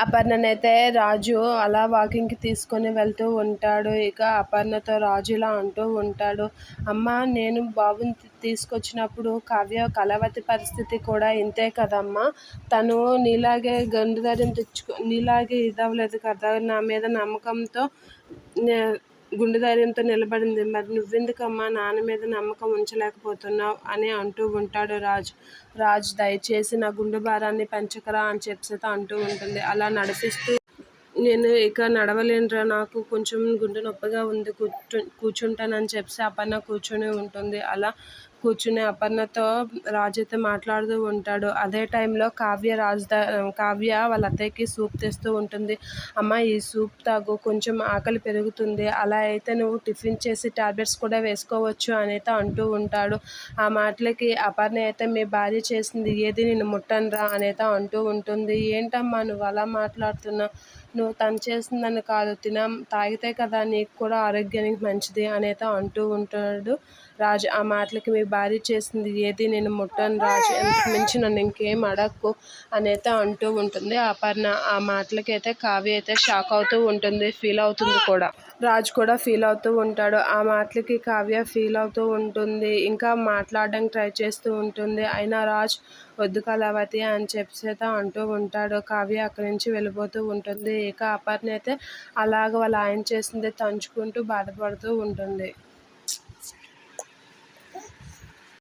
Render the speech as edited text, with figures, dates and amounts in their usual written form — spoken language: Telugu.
అపర్ణనైతే రాజు అలా వాకింగ్కి తీసుకొని వెళ్తూ ఉంటాడు. ఇక అపర్ణతో రాజు ఇలా అంటూ ఉంటాడు, అమ్మ నేను బాబుని తీసుకొచ్చినప్పుడు కావ్య కళావతి పరిస్థితి కూడా ఇంతే కదమ్మా. తను నీలాగే గండుధైర్యం నీలాగే ఇదవ్వలేదు కదా, నా మీద నమ్మకంతో గుండె ధైర్యంతో నిలబడింది. మరి నువ్వెందుకమ్మా నాన్న మీద నమ్మకం ఉంచలేకపోతున్నావు అని అంటూ ఉంటాడు రాజ్ దయచేసి నా గుండె భారాన్ని పెంచకరా అని చెప్పేసి అంటూ ఉంటుంది. అలా నడిపిస్తూ నేను ఇక నడవలేనురా, నాకు కొంచెం గుండె నొప్పిగా ఉంది, కూర్చుంటానని చెప్పి అపర్ణ కూర్చొని ఉంటుంది. అలా కూర్చుని అపర్ణతో రాజు అయితే మాట్లాడుతూ ఉంటాడు. అదే టైంలో కావ్య వాళ్ళ అత్తయ్యకి సూప్ తెస్తూ ఉంటుంది. అమ్మ ఈ సూప్ తాగు, కొంచెం ఆకలి పెరుగుతుంది, అలా అయితే నువ్వు టిఫిన్ చేసి టాబ్లెట్స్ కూడా వేసుకోవచ్చు అని అయితే అంటూ ఉంటాడు. ఆ మాటలకి అపర్ణ అయితే మీ భార్య చేసింది ఏది నేను ముట్టనురా అనేది అంటూ ఉంటుంది. ఏంటమ్మా నువ్వు అలా మాట్లాడుతున్నావు, నువ్వు తను చేసిందని కాదు, తాగితే కదా నీకు కూడా ఆరోగ్యానికి మంచిది అనేది అంటూ ఉంటాడు రాజు. ఆ మాటలకి మీ భార్య చేసింది ఏది నేను ముట్టను రాజు, ఎంతకు మించి నన్ను ఇంకేం అడక్కు అనేది అంటూ ఉంటుంది అపర్ణ. ఆ మాటలకి అయితే కావ్య అయితే షాక్ అవుతూ ఉంటుంది, ఫీల్ అవుతుంది కూడా. రాజు కూడా ఫీల్ అవుతూ ఉంటాడు. ఆ మాటలకి కావ్య ఫీల్ అవుతూ ఉంటుంది, ఇంకా మాట్లాడడానికి ట్రై చేస్తూ ఉంటుంది. అయినా రాజ్ వద్దు కళావతి అని చెప్పేసి అంటూ ఉంటాడు. కావ్య అక్కడి నుంచి వెళ్ళిపోతూ ఉంటుంది. ఇక అపర్ణ అయితే అలాగ వాళ్ళ ఆయన చేసింది తంచుకుంటూ బాధపడుతూ ఉంటుంది.